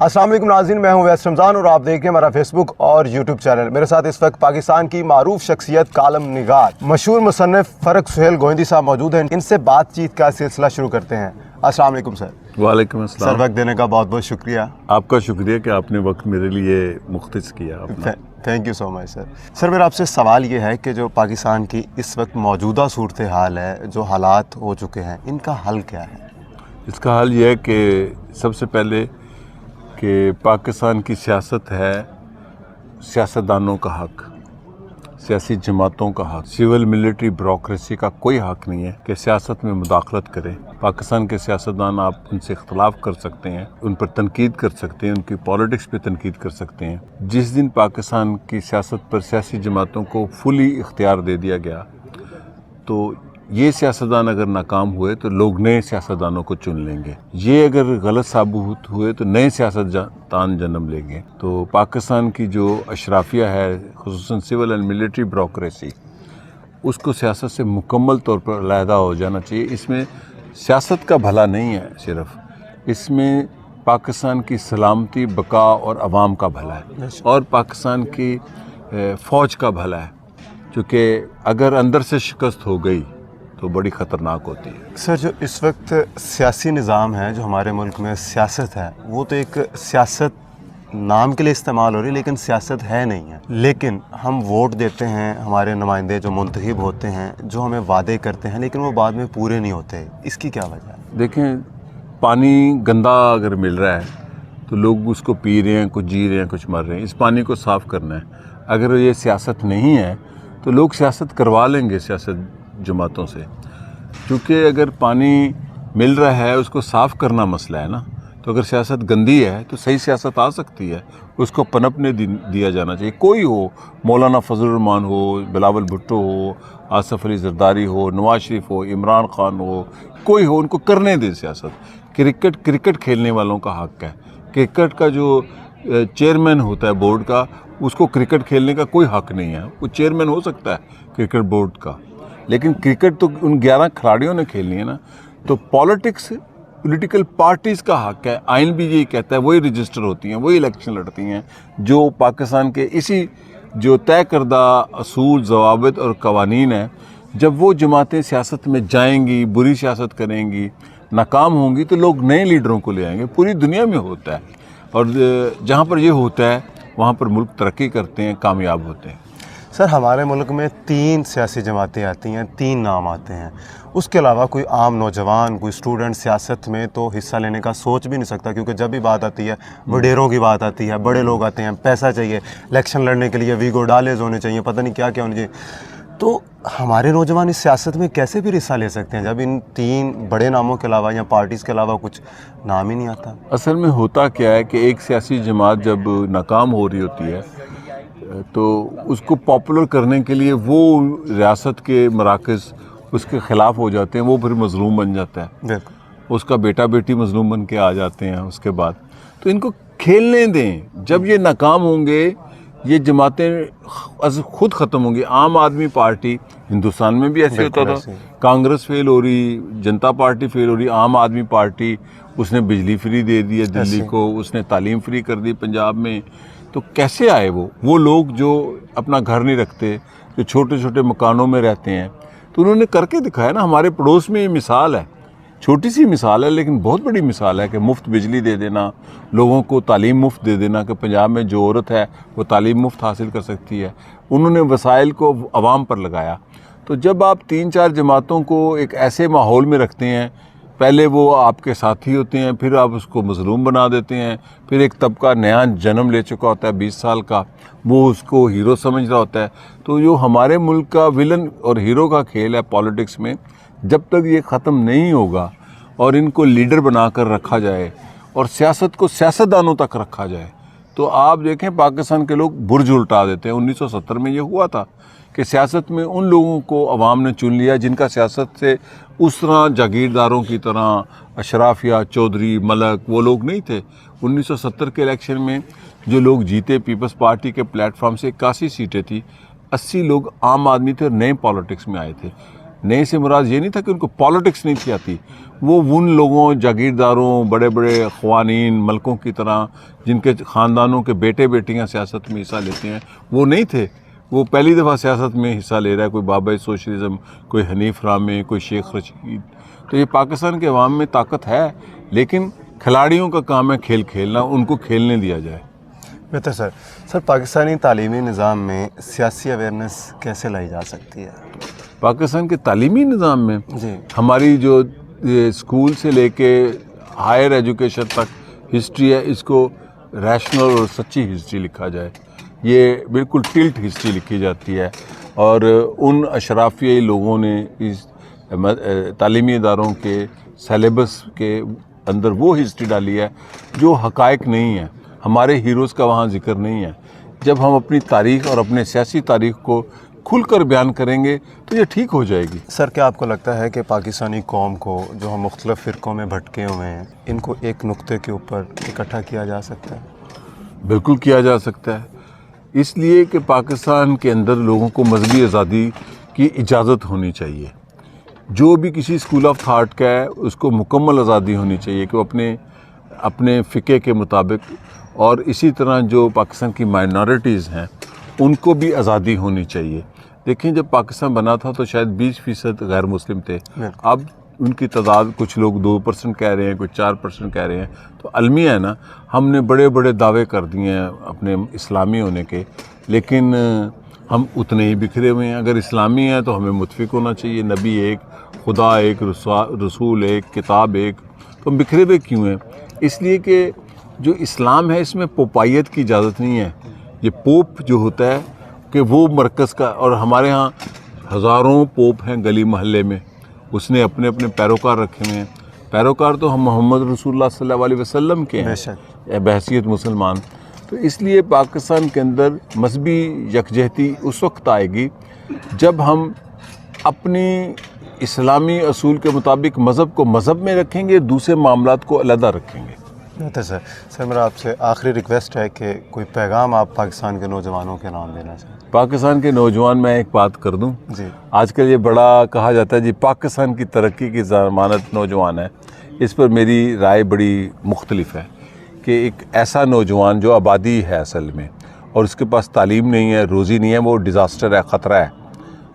السلام علیکم ناظرین، میں ہوں ویس رمضان اور آپ دیکھ رہے ہیں ہمارا فیس بک اور یوٹیوب چینل۔ میرے ساتھ اس وقت پاکستان کی معروف شخصیت، کالم نگار، مشہور مصنف فرق سہیل گوہندی صاحب موجود ہیں۔ ان سے بات چیت کا سلسلہ شروع کرتے ہیں۔ السلام علیکم سر۔ وعلیکم السلام سر، وقت دینے کا بہت بہت شکریہ۔ آپ کا شکریہ کہ آپ نے وقت میرے لیے مختص کیا اپنا۔ تھینک یو سو مچ سر۔ سر، میرا آپ سے سوال یہ ہے کہ جو پاکستان کی اس وقت موجودہ صورتحال ہے، جو حالات ہو چکے ہیں، ان کا حل کیا ہے؟ اس کا حل یہ ہے کہ سب سے پہلے کہ پاکستان کی سیاست ہے سیاستدانوں کا حق، سیاسی جماعتوں کا حق، سول ملٹری بیوروکریسی کا کوئی حق نہیں ہے کہ سیاست میں مداخلت کریں۔ پاکستان کے سیاستدان، آپ ان سے اختلاف کر سکتے ہیں، ان پر تنقید کر سکتے ہیں، ان کی پالیٹکس پہ تنقید کر سکتے ہیں۔ جس دن پاکستان کی سیاست پر سیاسی جماعتوں کو فلی اختیار دے دیا گیا تو یہ سیاستدان اگر ناکام ہوئے تو لوگ نئے سیاستدانوں کو چن لیں گے، یہ اگر غلط ثابت ہوئے تو نئے سیاستدان جنم لیں گے۔ تو پاکستان کی جو اشرافیہ ہے، خصوصاً سول اینڈ ملٹری بیوروکریسی، اس کو سیاست سے مکمل طور پر علیحدہ ہو جانا چاہیے۔ اس میں سیاست کا بھلا نہیں ہے صرف، اس میں پاکستان کی سلامتی، بقا اور عوام کا بھلا ہے، اور پاکستان کی فوج کا بھلا ہے، چونکہ اگر اندر سے شکست ہو گئی تو بڑی خطرناک ہوتی ہے۔ سر، جو اس وقت سیاسی نظام ہے، جو ہمارے ملک میں سیاست ہے، وہ تو ایک سیاست نام کے لیے استعمال ہو رہی ہے، لیکن سیاست ہے نہیں ہے۔ لیکن ہم ووٹ دیتے ہیں، ہمارے نمائندے جو منتخب ہوتے ہیں، جو ہمیں وعدے کرتے ہیں، لیکن وہ بعد میں پورے نہیں ہوتے۔ اس کی کیا وجہ ہے؟ دیکھیں، پانی گندا اگر مل رہا ہے تو لوگ اس کو پی رہے ہیں، کچھ جی رہے ہیں، کچھ مر رہے ہیں۔ اس پانی کو صاف کرنا ہے۔ اگر یہ سیاست نہیں ہے تو لوگ سیاست کروا لیں گے سیاست جماعتوں سے، کیونکہ اگر پانی مل رہا ہے اس کو صاف کرنا مسئلہ ہے نا۔ تو اگر سیاست گندی ہے تو صحیح سیاست آ سکتی ہے، اس کو پنپنے دیا جانا چاہیے۔ کوئی ہو، مولانا فضل الرحمان ہو، بلاول بھٹو ہو، آصف علی زرداری ہو، نواز شریف ہو، عمران خان ہو، کوئی ہو، ان کو کرنے دے سیاست۔ کرکٹ کھیلنے والوں کا حق ہے۔ کرکٹ کا جو چیئرمین ہوتا ہے بورڈ کا، اس کو کرکٹ کھیلنے کا کوئی حق نہیں ہے۔ وہ چیئرمین ہو سکتا ہے کرکٹ بورڈ کا، لیکن کرکٹ تو ان 11 کھلاڑیوں نے کھیلنی ہے نا۔ تو پولیٹیکل پارٹیز کا حق ہے، آئین بھی یہی کہتا ہے، وہی رجسٹر ہوتی ہیں، وہی الیکشن لڑتی ہیں، جو پاکستان کے اسی جو طے کردہ اصول، ضوابط اور قوانین ہیں۔ جب وہ جماعتیں سیاست میں جائیں گی، بری سیاست کریں گی، ناکام ہوں گی، تو لوگ نئے لیڈروں کو لے آئیں گے۔ پوری دنیا میں ہوتا ہے، اور جہاں پر یہ ہوتا ہے وہاں پر ملک ترقی کرتے ہیں، کامیاب ہوتے ہیں۔ سر، ہمارے ملک میں 3 سیاسی جماعتیں آتی ہیں، 3 نام آتے ہیں۔ اس کے علاوہ کوئی عام نوجوان، کوئی اسٹوڈنٹ سیاست میں تو حصہ لینے کا سوچ بھی نہیں سکتا، کیونکہ جب بھی بات آتی ہے، وڈیروں کی بات آتی ہے، بڑے لوگ آتے ہیں، پیسہ چاہیے، الیکشن لڑنے کے لیے ویگو ڈالز ہونے چاہیے، پتہ نہیں کیا کیا ہونے چاہیے۔ تو ہمارے نوجوان اس سیاست میں کیسے بھی حصہ لے سکتے ہیں جب ان 3 بڑے ناموں کے علاوہ یا پارٹیز کے علاوہ کچھ نام ہی نہیں آتا؟ اصل میں ہوتا کیا ہے کہ ایک سیاسی جماعت جب ناکام ہو رہی ہوتی ہے تو اس کو پاپولر کرنے کے لیے وہ ریاست کے مراکز اس کے خلاف ہو جاتے ہیں، وہ پھر مظلوم بن جاتا ہے، بالکل، اس کا بیٹا بیٹی مظلوم بن کے آ جاتے ہیں اس کے بعد۔ تو ان کو کھیلنے دیں، جب یہ ناکام ہوں گے یہ جماعتیں خود ختم ہوں گی۔ عام آدمی پارٹی ہندوستان میں بھی ایسے ہوتا تھا، کانگریس فیل ہو رہی، جنتا پارٹی فیل ہو رہی، عام آدمی پارٹی، اس نے بجلی فری دے دی ہے دلی کو، اس نے تعلیم فری کر دی پنجاب میں۔ تو کیسے آئے وہ لوگ جو اپنا گھر نہیں رکھتے، جو چھوٹے چھوٹے مکانوں میں رہتے ہیں؟ تو انہوں نے کر کے دکھایا نا۔ ہمارے پڑوس میں یہ مثال ہے، چھوٹی سی مثال ہے لیکن بہت بڑی مثال ہے، کہ مفت بجلی دے دینا، لوگوں کو تعلیم مفت دے دینا، کہ پنجاب میں جو عورت ہے وہ تعلیم مفت حاصل کر سکتی ہے۔ انہوں نے وسائل کو عوام پر لگایا۔ تو جب آپ 3-4 جماعتوں کو ایک ایسے ماحول میں رکھتے ہیں، پہلے وہ آپ کے ساتھی ہوتے ہیں، پھر آپ اس کو مظلوم بنا دیتے ہیں، پھر ایک طبقہ نیا جنم لے چکا ہوتا ہے 20 سال کا، وہ اس کو ہیرو سمجھ رہا ہوتا ہے۔ تو جو ہمارے ملک کا ولن اور ہیرو کا کھیل ہے پالیٹکس میں، جب تک یہ ختم نہیں ہوگا اور ان کو لیڈر بنا کر رکھا جائے اور سیاست کو سیاستدانوں تک رکھا جائے، تو آپ دیکھیں پاکستان کے لوگ برج الٹا دیتے ہیں۔ 1970 میں یہ ہوا تھا کہ سیاست میں ان لوگوں کو عوام نے چن لیا جن کا سیاست سے اس طرح جاگیرداروں کی طرح اشرافیہ، چودھری، ملک، وہ لوگ نہیں تھے۔ 1970 کے الیکشن میں جو لوگ جیتے، پیپلز پارٹی کے پلیٹ فارم سے 81 سیٹیں تھیں، 80 لوگ عام آدمی تھے اور نئے پالیٹکس میں آئے تھے۔ نئے سے مراد یہ نہیں تھا کہ ان کو پالیٹکس نہیں تھی آتی، وہ ان لوگوں جاگیرداروں بڑے بڑے خوانین ملکوں کی طرح جن کے خاندانوں کے بیٹے بیٹیاں سیاست میں حصہ لیتے ہیں وہ نہیں تھے. وہ پہلی دفعہ سیاست میں حصہ لے رہا ہے، کوئی بابا سوشلزم، کوئی حنیف رامے، کوئی شیخ رشید. تو یہ پاکستان کے عوام میں طاقت ہے، لیکن کھلاڑیوں کا کام ہے کھیل کھیلنا، ان کو کھیلنے دیا جائے. بہتر سر پاکستانی تعلیمی نظام میں سیاسی اویئرنیس کیسے لائی جا سکتی ہے؟ پاکستان کے تعلیمی نظام میں جی ہماری جو اسکول سے لے کے ہائر ایجوکیشن تک ہسٹری ہے، اس کو ریشنل اور سچی ہسٹری لکھا جائے. یہ بالکل ٹلٹ ہسٹری لکھی جاتی ہے، اور ان اشرافیہ لوگوں نے اس تعلیمی اداروں کے سیلیبس کے اندر وہ ہسٹری ڈالی ہے جو حقائق نہیں ہے. ہمارے ہیروز کا وہاں ذکر نہیں ہے. جب ہم اپنی تاریخ اور اپنے سیاسی تاریخ کو کھل کر بیان کریں گے تو یہ ٹھیک ہو جائے گی. سر کیا آپ کو لگتا ہے کہ پاکستانی قوم کو جو ہم مختلف فرقوں میں بھٹکے ہوئے ہیں ان کو ایک نقطے کے اوپر اکٹھا کیا جا سکتا ہے؟ بالکل کیا جا سکتا ہے، اس لیے کہ پاکستان کے اندر لوگوں کو مذہبی آزادی کی اجازت ہونی چاہیے. جو بھی کسی اسکول آف تھاٹ کا ہے اس کو مکمل آزادی ہونی چاہیے کہ وہ اپنے فقہ کے مطابق، اور اسی طرح جو پاکستان کی مائنارٹیز ہیں ان کو بھی آزادی ہونی چاہیے. دیکھیں جب پاکستان بنا تھا تو شاید 20% غیر مسلم تھے، اب ان کی تعداد کچھ لوگ 2% کہہ رہے ہیں، کچھ 4% کہہ رہے ہیں. تو المیہ ہے نا، ہم نے بڑے بڑے دعوے کر دیے ہیں اپنے اسلامی ہونے کے، لیکن ہم اتنے ہی بکھرے ہوئے ہیں. اگر اسلامی ہیں تو ہمیں متفق ہونا چاہیے، نبی ایک، خدا ایک، رسول ایک، کتاب ایک. تو ہم بکھرے ہوئے کیوں ہیں؟ اس لیے کہ جو اسلام ہے اس میں پوپائیت کی اجازت نہیں ہے. یہ پوپ جو ہوتا ہے کہ وہ مرکز کا، اور ہمارے ہاں ہزاروں پوپ ہیں گلی محلے میں، اس نے اپنے اپنے پیروکار رکھے ہوئے ہیں. پیروکار تو ہم محمد رسول اللہ صلی اللہ علیہ وسلم کے ہیں بحیثیت مسلمان. تو اس لیے پاکستان کے اندر مذہبی یکجہتی اس وقت آئے گی جب ہم اپنی اسلامی اصول کے مطابق مذہب کو مذہب میں رکھیں گے، دوسرے معاملات کو علیحدہ رکھیں گے. بہتر سر میرا آپ سے آخری ریکویسٹ ہے کہ کوئی پیغام آپ پاکستان کے نوجوانوں کے نام دینا چاہیں. پاکستان کے نوجوان، میں ایک بات کر دوں، جی آج کل یہ بڑا کہا جاتا ہے جی پاکستان کی ترقی کی ضمانت نوجوان ہے. اس پر میری رائے بڑی مختلف ہے کہ ایک ایسا نوجوان جو آبادی ہے اصل میں، اور اس کے پاس تعلیم نہیں ہے، روزی نہیں ہے، وہ ڈیزاسٹر ہے، خطرہ ہے.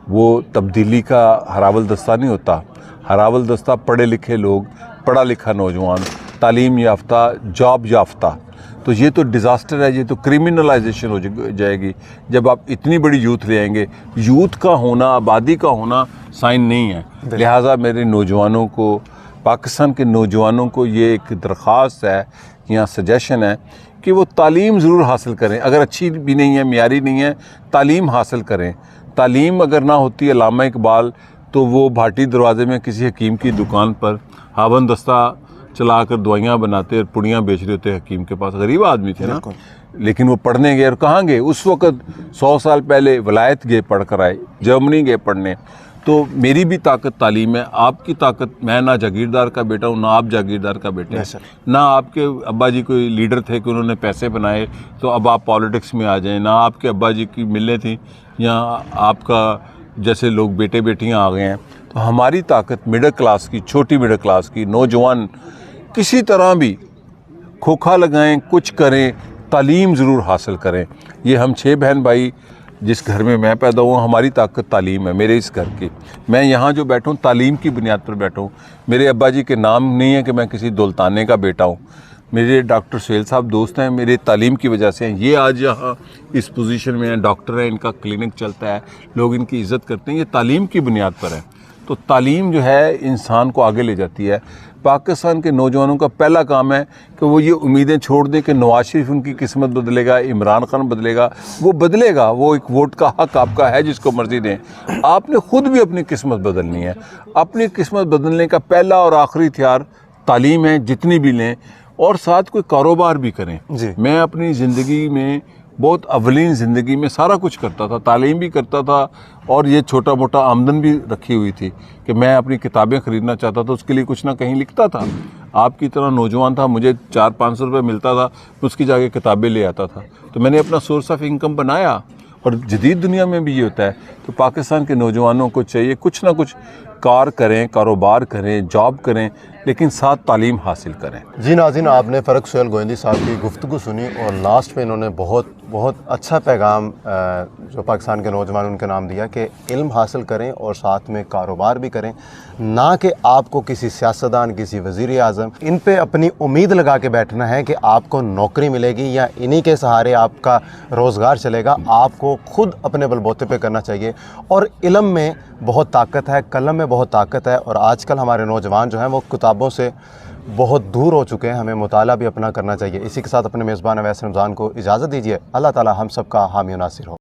وہ تبدیلی کا ہراول دستہ نہیں ہوتا. ہراول دستہ پڑھے لکھے لوگ، پڑھا لکھا نوجوان، تعلیم یافتہ، جاب یافتہ. تو یہ تو ڈیزاسٹر ہے، یہ تو کرمنلائزیشن ہو جائے گی جب آپ اتنی بڑی یوتھ لے آئیں گے. یوتھ کا ہونا، آبادی کا ہونا سائن نہیں ہے. لہٰذا میرے نوجوانوں کو، پاکستان کے نوجوانوں کو یہ ایک درخواست ہے یا سجیشن ہے کہ وہ تعلیم ضرور حاصل کریں. اگر اچھی بھی نہیں ہے، معیاری نہیں ہے، تعلیم حاصل کریں. تعلیم اگر نہ ہوتی علامہ اقبال تو وہ بھاٹی دروازے میں کسی حکیم کی دکان پر ہاون دستہ چلا کر دوائیاں بناتے اور پڑیاں بیچ رہے ہوتے حکیم کے پاس. غریب آدمی تھے نا، لیکن وہ پڑھنے گئے. اور کہاں گئے؟ اس وقت 100 سال پہلے ولایت گئے پڑھ کر آئے، جرمنی گئے پڑھنے. تو میری بھی طاقت تعلیم ہے، آپ کی طاقت، میں نہ جاگیردار کا بیٹا ہوں، نہ آپ جاگیردار کا بیٹے ہیں، نہ آپ کے ابا جی کوئی لیڈر تھے کہ انہوں نے پیسے بنائے تو اب آپ پالیٹکس میں آ جائیں، نہ آپ کے ابا جی کی ملیں تھیں یا آپ کا جیسے لوگ بیٹے بیٹیاں آ گئے ہیں. تو ہماری طاقت مڈل کلاس کی، چھوٹی مڈل کلاس کی، نوجوان کسی طرح بھی کھوکھا لگائیں، کچھ کریں، تعلیم ضرور حاصل کریں. یہ ہم 6 بہن بھائی جس گھر میں پیدا ہوا، ہماری طاقت تعلیم ہے. میرے اس گھر کی، میں یہاں جو بیٹھا ہوں تعلیم کی بنیاد پر بیٹھا ہوں. میرے ابا جی کے نام نہیں ہے کہ میں کسی دولتانے کا بیٹا ہوں. میرے ڈاکٹر سہیل صاحب دوست ہیں، میرے تعلیم کی وجہ سے ہیں. یہ آج یہاں اس پوزیشن میں ہیں، ڈاکٹر ہیں، ان کا کلینک چلتا ہے، لوگ ان کی عزت کرتے ہیں. یہ تعلیم کی بنیاد پر ہے. تو تعلیم جو ہے انسان کو آگے لے جاتی ہے. پاکستان کے نوجوانوں کا پہلا کام ہے کہ وہ یہ امیدیں چھوڑ دیں کہ نواز شریف ان کی قسمت بدلے گا، عمران خان بدلے گا. وہ بدلے گا، وہ ایک ووٹ کا حق آپ کا ہے، جس کو مرضی دیں. آپ نے خود بھی اپنی قسمت بدلنی ہے. اپنی قسمت بدلنے کا پہلا اور آخری ہتھیار تعلیم ہے، جتنی بھی لیں، اور ساتھ کوئی کاروبار بھی کریں. میں اپنی زندگی میں بہت اولین زندگی میں سارا کچھ کرتا تھا، تعلیم بھی کرتا تھا اور یہ چھوٹا موٹا آمدن بھی رکھی ہوئی تھی کہ میں اپنی کتابیں خریدنا چاہتا تھا، اس کے لیے کچھ نہ کہیں لکھتا تھا. آپ کی طرح نوجوان تھا، مجھے 400-500 روپے ملتا تھا، اس کی جا کے کتابیں لے آتا تھا. تو میں نے اپنا سورس آف انکم بنایا اور جدید دنیا میں بھی یہ ہوتا ہے کہ پاکستان کے نوجوانوں کو چاہیے کچھ نہ کچھ کار کریں، کاروبار کریں، جاب کریں، لیکن ساتھ تعلیم حاصل کریں۔ جی ناظرین، آپ نے فرق سہیل گوئندی صاحب کی گفتگو سنی اور لاسٹ میں انہوں نے بہت اچھا پیغام جو پاکستان کے نوجوان ان کے نام دیا کہ علم حاصل کریں اور ساتھ میں کاروبار بھی کریں، نہ کہ آپ کو کسی سیاستدان، کسی وزیر اعظم ان پہ اپنی امید لگا کے بیٹھنا ہے کہ آپ کو نوکری ملے گی یا انہی کے سہارے آپ کا روزگار چلے گا۔ آپ کو خود اپنے بل بوتے پہ کرنا چاہیے، اور علم میں بہت طاقت ہے، قلم میں بہت طاقت ہے، اور آج کل ہمارے نوجوان جو ہیں وہ کتابوں سے بہت دور ہو چکے ہیں، ہمیں مطالعہ بھی اپنا کرنا چاہیے۔ اسی کے ساتھ اپنے میزبان اویس رمضان کو اجازت دیجیے۔ اللہ تعالی ہم سب کا حامی و ناصر ہو۔